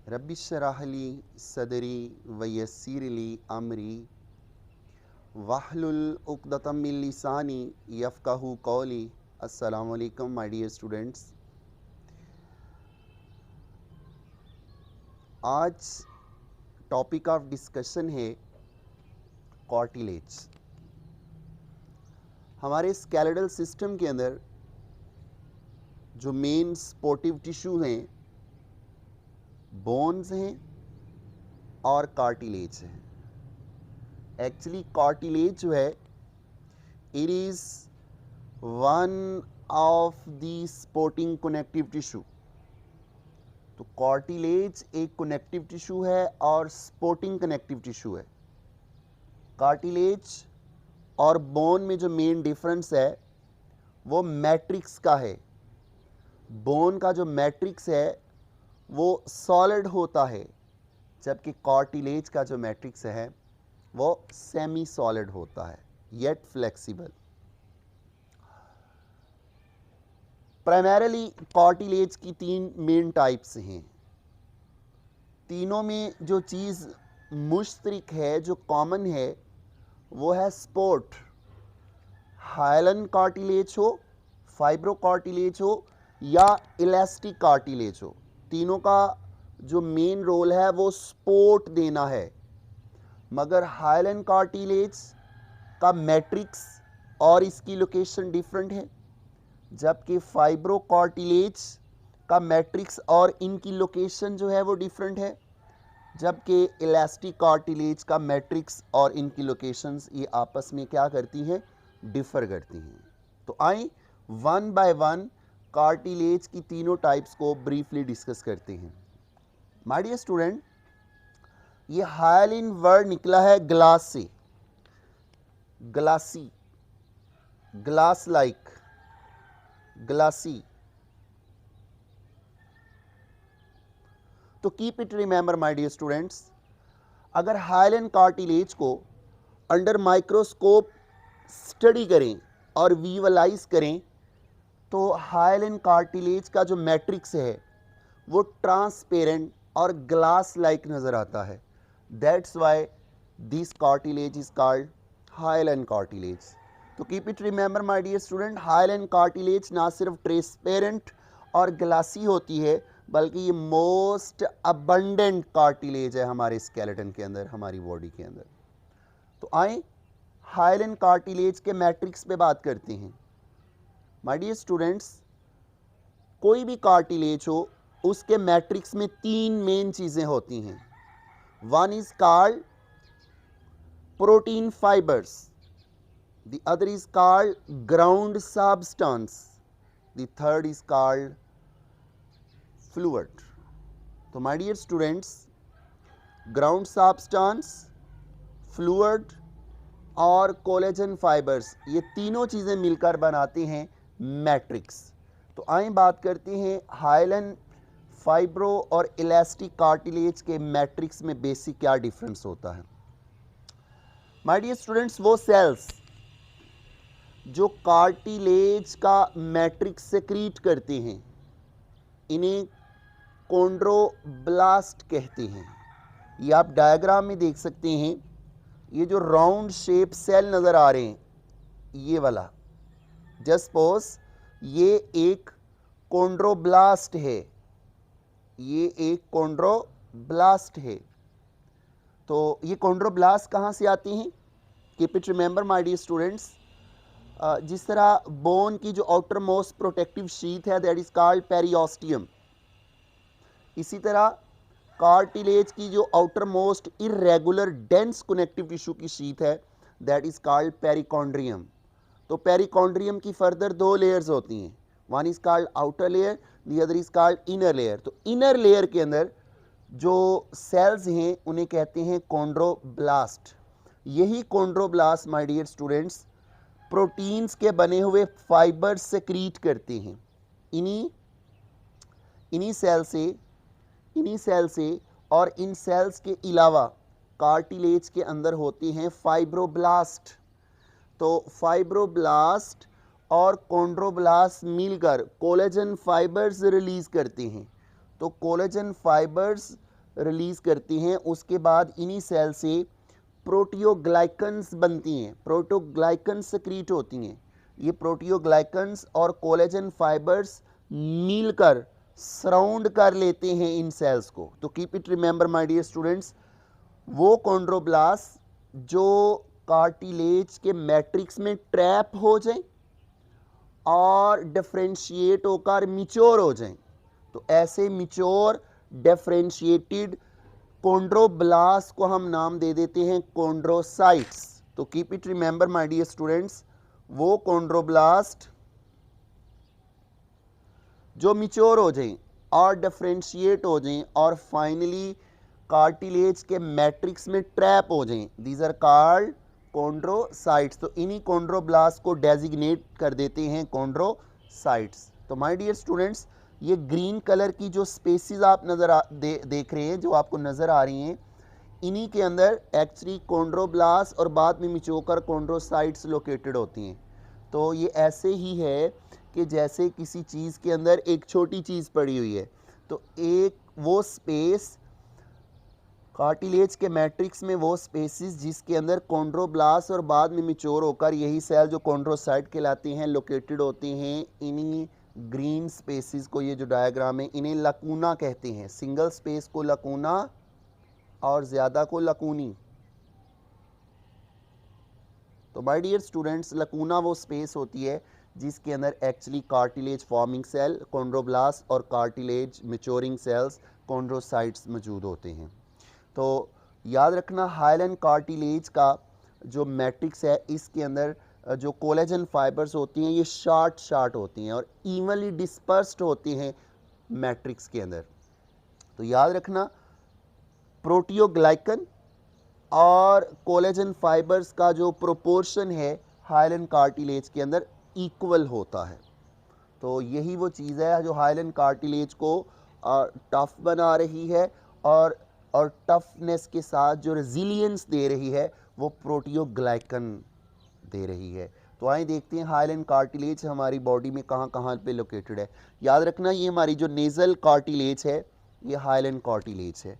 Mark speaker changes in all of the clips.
Speaker 1: रब्बिश्शरहली सदरी वयस्सिरली अमरी वाहलुल उक़दतम मिन लिसानी यफ़क़हू क़ौली। अस्सलामु अलैकुम माय डियर स्टूडेंट्स। आज टॉपिक ऑफ डिस्कशन है कार्टिलेज। हमारे स्केलेटल सिस्टम के अंदर जो मेन सपोर्टिव टिश्यू हैं बोन्स हैं और कार्टिलेज हैं। एक्चुअली कार्टिलेज जो है it is one of the supporting connective tissue. तो कार्टिलेज एक कनेक्टिव टिश्यू है और सपोर्टिंग कनेक्टिव टिश्यू है। कार्टिलेज और बोन में जो मेन डिफरेंस है वो मैट्रिक्स का है। बोन का जो मैट्रिक्स है वो सॉलिड होता है, जबकि कार्टिलेज का जो मैट्रिक्स है वो सेमी सॉलिड होता है येट फ्लेक्सिबल। प्राइमरीली कार्टिलेज की तीन मेन टाइप्स हैं। तीनों में जो चीज़ मुश्तरक है, जो कॉमन है, वो है सपोर्ट। हाइलन कार्टिलेज हो, फाइब्रो कार्टिलेज हो या इलास्टिक कार्टिलेज हो, तीनों का जो मेन रोल है वो सपोर्ट देना है। मगर हाइलन कार्टिलेज का मैट्रिक्स और इसकी लोकेशन डिफरेंट है, जबकि फाइब्रो कार्टिलेज का मैट्रिक्स और इनकी लोकेशन जो है वो डिफरेंट है, जबकि इलास्टिक कार्टिलेज का मैट्रिक्स और इनकी लोकेशंस ये आपस में क्या करती हैं, डिफ़र करती हैं। तो आइए वन बाय वन कार्टिलेज की तीनों टाइप्स को ब्रीफली डिस्कस करते हैं। माय डियर स्टूडेंट, ये हाइलिन वर्ड निकला है ग्लास से, ग्लासी, ग्लास लाइक, ग्लासी। तो keep it remember my dear students, अगर हाइलिन कार्टिलेज को अंडर माइक्रोस्कोप स्टडी करें और विजुअलाइज करें तो हाइलिन कार्टिलेज का जो मैट्रिक्स है वो ट्रांसपेरेंट और ग्लास लाइक नज़र आता है। That's why this cartilage is called hyaline cartilage. तो keep it remember my dear student, hyaline cartilage ना सिर्फ ट्रांसपेरेंट और ग्लासी होती है, बल्कि ये मोस्ट अबंडेंट कार्टिलेज है हमारे स्केलेटन के अंदर, हमारी बॉडी के अंदर। तो आए हाइलिन कार्टिलेज के मैट्रिक्स पे बात करते हैं। माय डियर स्टूडेंट्स, कोई भी कार्टिलेज हो उसके मैट्रिक्स में तीन मेन चीज़ें होती हैं। One is called protein fibres, the other is called ground substance, the third is called fluid. तो my dear students, ground substance, fluid और कोलेजन फाइबर्स, ये तीनों चीज़ें मिलकर बनाते हैं मैट्रिक्स। तो आइए बात करते हैं हाइलिन, फाइब्रो और इलास्टिक कार्टिलेज के मैट्रिक्स में बेसिक क्या डिफरेंस होता है। माय डियर स्टूडेंट्स, वो सेल्स जो कार्टिलेज का मैट्रिक्स सेक्रीट करते हैं इन्हें कॉन्ड्रोब्लास्ट कहते हैं। ये आप डायग्राम में देख सकते हैं, ये जो राउंड शेप सेल नज़र आ रहे हैं, ये वाला, जस्ट सपोज ये एक कॉन्ड्रोब्लास्ट है, ये एक कॉन्ड्रोब्लास्ट है। तो ये कॉन्ड्रोब्लास्ट कहाँ से आते हैं? Keep it remember my dear students, जिस तरह बोन की जो आउटर मोस्ट प्रोटेक्टिव शीथ है दैट इज कॉल्ड पेरिओस्टियम, इसी तरह कार्टिलेज की जो outer most irregular dense connective tissue की शीथ है दैट इज कॉल्ड पेरिकॉन्ड्रियम। तो पेरिकॉन्ड्रियम की फर्दर दो लेयर्स होती हैं, one is called outer layer, the other is called inner layer. तो इनर लेयर के अंदर जो सेल्स हैं उन्हें कहते हैं कॉन्ड्रोब्लास्ट। यही chondroblast my dear students proteins के बने हुए फाइबर्स सेक्रीट करते हैं। इन्हीं सेल से और इन सेल्स के अलावा कार्टिलेज के अंदर होते हैं फाइब्रोब्लास्ट। तो फाइब्रोब्लास्ट और कॉन्ड्रोब्लास्ट मिलकर कोलेजन फाइबर्स रिलीज करते हैं। तो कोलेजन फाइबर्स रिलीज़ करते हैं, उसके बाद इन्हीं सेल से प्रोटियोग्लाइकन्स बनती हैं, प्रोटोग्लाइकन्स सेक्रीट होती हैं। ये प्रोटियोग्लाइकन्स और कोलेजन फाइबर्स मिलकर सराउंड कर लेते हैं इन सेल्स को। तो keep it remember my dear students, वो कॉन्ड्रोब्लास्ट जो कार्टिलेज के मैट्रिक्स में ट्रैप हो जाए और डिफरेंशिएट होकर मिच्योर हो जाएं, तो ऐसे मिच्योर डिफरेंशिएटेड कॉन्ड्रोब्लास्ट को हम नाम दे देते हैं कॉन्ड्रोसाइट्स। तो keep it remember my dear students, वो कॉन्ड्रोब्लास्ट जो मिच्योर हो जाएं और डिफरेंशिएट हो जाएं और फाइनली कार्टिलेज के मैट्रिक्स में ट्रैप हो जाएं, दीज आर कॉल्ड कॉन्ड्रोसाइट्स। तो इन्हीं कॉन्ड्रोब्लास्ट को डेजिग्नेट कर देते हैं कॉन्ड्रोसाइट्स। तो माय डियर स्टूडेंट्स, ये ग्रीन कलर की जो स्पेसिस आप देख रहे हैं, जो आपको नज़र आ रही हैं, इन्हीं के अंदर एक्चुअली कॉन्ड्रोब्लास्ट और बाद में मिचोकर कॉन्ड्रोसाइट्स लोकेटेड होती हैं। तो ये ऐसे ही है कि जैसे किसी चीज़ के अंदर एक छोटी चीज़ पड़ी हुई है, तो एक वो स्पेस कार्टिलेज के मैट्रिक्स में वो स्पेसिस जिसके अंदर कॉन्ड्रोब्लास्ट और बाद में मिच्योर होकर यही सेल जो कॉन्ड्रोसाइट कहलाते हैं लोकेटेड होते हैं, इन्हीं ग्रीन स्पेसिस को, ये जो डायग्राम है, इन्हें लकूना कहते हैं। सिंगल स्पेस को लकूना और ज़्यादा को लकूनी। तो माय डियर स्टूडेंट्स, लकूना वो स्पेस होती है जिसके अंदर actually cartilage forming cell chondroblast और कार्टिलेज मैच्योरिंग सेल्स कॉन्ड्रोसाइट्स मौजूद होते हैं। तो याद रखना, हाइलन कार्टिलेज का जो मैट्रिक्स है, इसके अंदर जो कोलेजन फाइबर्स होती हैं ये शार्ट होती हैं और इवनली डिस्पर्स्ड होती हैं मैट्रिक्स के अंदर। तो याद रखना, प्रोटियोग्लाइकन और कोलेजन फाइबर्स का जो प्रोपोर्शन है हाइलन कार्टिलेज के अंदर इक्वल होता है। तो यही वो चीज़ है जो हाइलन कार्टिलेज को टफ बना रही है और टफनेस के साथ जो रेजिलियंस दे रही है वो प्रोटियोग्लाइकन दे रही है। तो आइए देखते हैं हाइलन कार्टिलेज हमारी बॉडी में कहाँ कहाँ पे लोकेटेड है। याद रखना, ये हमारी जो नेज़ल कार्टिलेज है ये हाइलन कार्टिलेज है।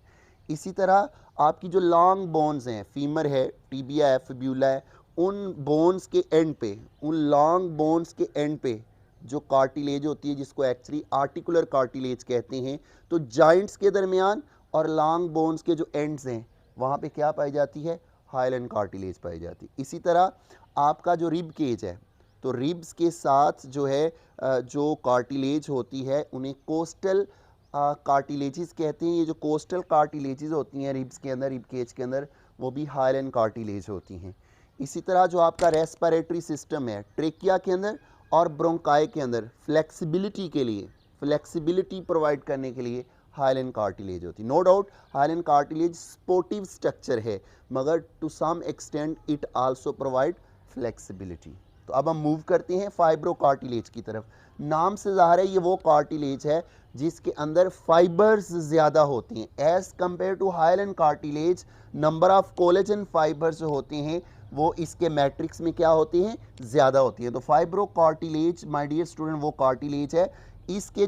Speaker 1: इसी तरह आपकी जो लॉन्ग बोन्स हैं, फीमर है, टिबिया है, फिब्यूला है, उन बोन्स के एंड पे, उन लॉन्ग बोन्स के एंड पे जो कार्टिलेज होती है जिसको एक्चुअली आर्टिकुलर कार्टिलेज कहते हैं, तो जॉइंट्स के दरमियान और लॉन्ग बोन्स के जो एंड्स हैं वहाँ पे क्या पाई जाती है, हाइलन कार्टिलेज पाई जाती है। इसी तरह आपका जो रिब केज है, तो रिब्स के साथ जो है जो कार्टिलेज होती है उन्हें कोस्टल कार्टिलेजेस कहते हैं। ये जो कोस्टल कार्टिलेजेस होती हैं रिब्स के अंदर, रिब केज के अंदर, वो भी हाइलन कार्टिलेज होती हैं। इसी तरह जो आपका रेस्पिरेटरी सिस्टम है, ट्रेकिया के अंदर और ब्रोंकाई के अंदर फ्लेक्सिबिलिटी के लिए, फ्लेक्सिबिलिटी प्रोवाइड करने के लिए हाइलन कार्टिलेज होती है। No doubt hyaline cartilage supportive structure है, मगर to some extent it also provide flexibility. तो अब हम मूव करते हैं फाइब्रो कार्टिलेज की तरफ। नाम से ज़ाहिर है ये वो कार्टिलेज है जिसके अंदर फाइबर्स ज़्यादा होती हैं। As compare to hyaline cartilage, number of collagen fibres जो होते हैं वो इसके मैट्रिक्स में क्या होती हैं, ज़्यादा होती हैं। तो fibro cartilage my dear student वो कार्टिलेज है, इसके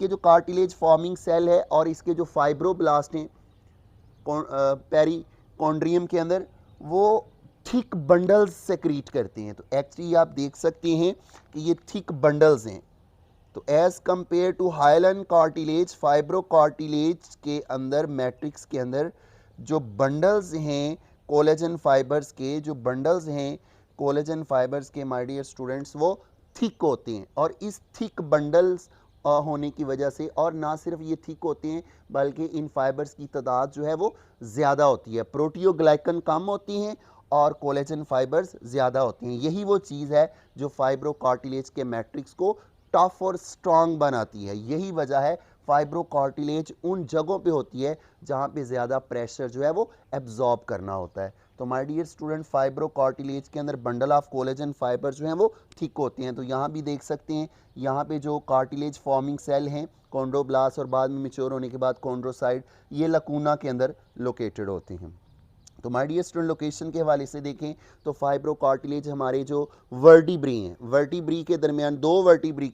Speaker 1: जो कार्टिलेज फॉर्मिंग सेल है और इसके जो फाइब्रोब्लास्ट हैं पेरिकॉन्ड्रियम के अंदर, वो थिक बंडल्स सेक्रीट करते हैं। तो एक्चुअली आप देख सकते हैं कि ये थिक बंडल्स हैं। तो as compare to hyaline cartilage, fibro cartilage के अंदर मैट्रिक्स के अंदर जो बंडल्स हैं कोलेजन फाइबर्स के, जो बंडल्स हैं कोलेजन फाइबर्स के माय डियर स्टूडेंट्स, वो थिक होते हैं। और इस थिक बंडल्स होने की वजह से, और ना सिर्फ ये थिक होते हैं बल्कि इन फाइबर्स की तादाद जो है वो ज़्यादा होती है। प्रोटियोग्लाइकन कम होती हैं और कोलेजन फाइबर्स ज़्यादा होती हैं। यही वो चीज़ है जो फाइब्रो कार्टिलेज के मैट्रिक्स को टफ और स्ट्रांग बनाती है। यही वजह है फाइब्रो कार्टिलेज उन जगहों पे होती है जहाँ पे ज़्यादा प्रेशर जो है वो एब्जॉर्ब करना होता है। तो my dear student, fibro cartilage के अंदर बंडल ऑफ कोलेजन फाइबर जो हैं वो थिक होते हैं। तो यहाँ भी देख सकते हैं, यहाँ पे जो कार्टिलेज फॉर्मिंग सेल हैं कॉन्ड्रोब्लास्ट और बाद में मैच्योर होने के बाद कॉन्ड्रोसाइट, ये लकूना के अंदर लोकेटेड होते हैं। तो माय डियर स्टूडेंट लोकेशन के हवाले से देखें तो फाइब्रो कार्टिलेज हमारे जो वर्टिब्री हैं, वर्टिब्री के दरमियान दो वर्टिब्री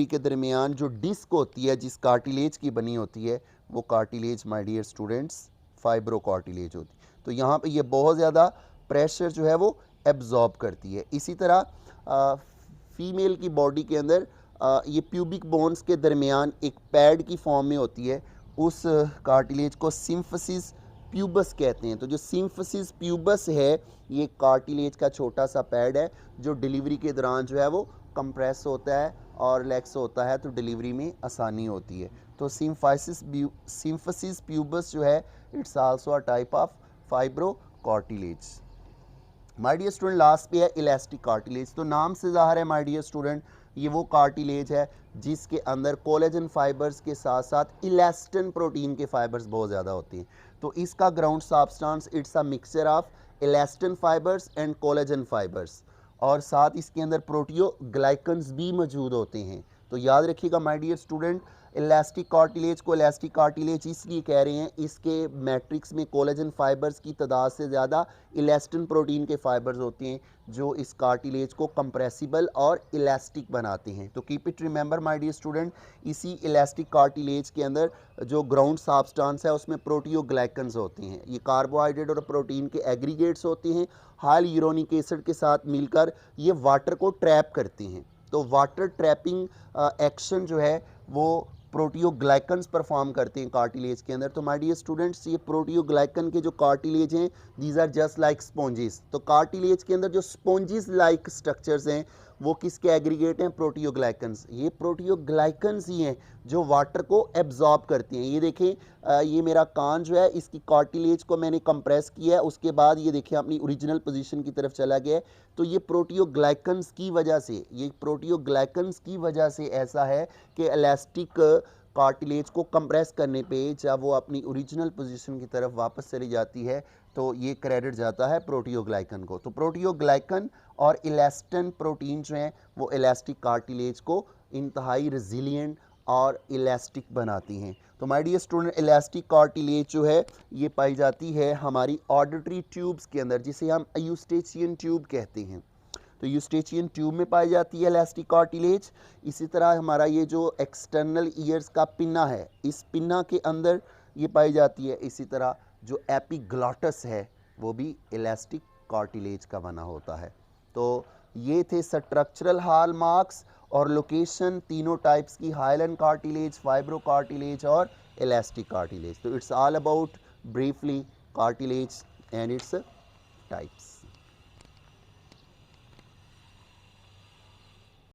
Speaker 1: के दरमियान जो डिस्क होती है जिस कार्टिलेज की बनी होती है वो cartilage my dear students fibro cartilage होती है। तो यहाँ पे ये बहुत ज़्यादा प्रेशर जो है वो एब्जॉर्ब करती है। इसी तरह फीमेल की बॉडी के अंदर ये प्यूबिक बोन्स के दरमियान एक पैड की फॉर्म में होती है, उस कार्टिलेज को सिम्फसिस प्यूबस कहते हैं। तो जो सिम्फसिस प्यूबस है ये कार्टिलेज का छोटा सा पैड है जो डिलीवरी के दौरान जो है वो कंप्रेस होता है और रिलैक्स होता है, तो डिलीवरी में आसानी होती है। तो सिम्फसिस प्यूबस जो है it's also a type of fibro cartilage. My dear student last पे है इलास्टिक कार्टिलेज। तो नाम से ज़ाहिर है माय डियर स्टूडेंट ये वो कार्टिलेज है जिसके अंदर कोलेजन फाइबर्स के साथ साथ इलास्टिन प्रोटीन के फाइबर्स बहुत ज़्यादा होते हैं। तो इसका ground substance it's a mixture of elastin fibres and collagen fibres, और साथ इसके अंदर प्रोटियोग्लाइकन्स भी मौजूद होते हैं। तो याद रखिएगा my dear student, elastic cartilage को इलास्टिक कार्टिलेज इसलिए कह रहे हैं इसके मैट्रिक्स में कोलेजन फाइबर्स की तादाद से ज़्यादा इलास्टिन प्रोटीन के फाइबर्स होते हैं जो इस कार्टिलेज को कंप्रेसिबल और इलास्टिक बनाते हैं। तो keep it remember my dear student, इसी इलास्टिक कार्टिलेज के अंदर जो ग्राउंड सब्सटेंस है उसमें प्रोटियोग्लाइकन्स होते हैं। ये कार्बोहाइड्रेट और प्रोटीन के एग्रीगेट्स होते हैं, हाई यूरोनिक एसिड के साथ मिलकर ये वाटर को ट्रैप करते हैं। तो वाटर ट्रैपिंग एक्शन जो है वो प्रोटियोग्लाइकन्स परफॉर्म करते हैं कार्टिलेज के अंदर। तो माय डियर स्टूडेंट्स ये प्रोटियोग्लाइकन के जो कार्टिलेज हैं these are just like sponges. तो कार्टिलेज के अंदर जो स्पॉन्जेस लाइक स्ट्रक्चर्स हैं वो किसके एग्रीगेट हैं? प्रोटियोग्लाइकन्स। ये प्रोटियोग्लाइकन्स ही हैं जो वाटर को एब्जॉर्ब करते हैं। ये देखें ये मेरा कान जो है इसकी कार्टिलेज को मैंने कंप्रेस किया है, उसके बाद ये देखें अपनी ओरिजिनल पोजीशन की तरफ चला गया है। तो ये प्रोटियोग्लाइकन्स की वजह से ऐसा है कि इलास्टिक कार्टिलेज को कंप्रेस करने पे जब वो अपनी ओरिजिनल पोजीशन की तरफ वापस चली जाती है तो ये क्रेडिट जाता है प्रोटियोग्लाइकन को। तो प्रोटियोग्लाइकन और इलास्टिन प्रोटीन जो हैं वो इलास्टिक कार्टिलेज को इंतहाई रेजिलिएंट और इलास्टिक बनाती हैं। तो my dear student elastic cartilage जो है ये पाई जाती है हमारी ऑडिटरी ट्यूब्स के अंदर जिसे हम यूस्टेचियन ट्यूब कहते हैं। तो यूस्टेचियन ट्यूब में पाई जाती है इलास्टिक कार्टिलेज। इसी तरह हमारा ये जो एक्सटर्नल ईयर्स का पिन्ना है इस पिन्ना के अंदर ये पाई जाती है। इसी तरह जो एपिग्लॉटस है वो भी इलास्टिक कार्टिलेज का बना होता है। तो ये थे स्ट्रक्चरल हॉलमार्क्स और लोकेशन तीनों टाइप्स की, हाइलन कार्टिलेज, फाइब्रो कार्टिलेज और इलास्टिक कार्टिलेज। तो it's all about briefly cartilage and its types.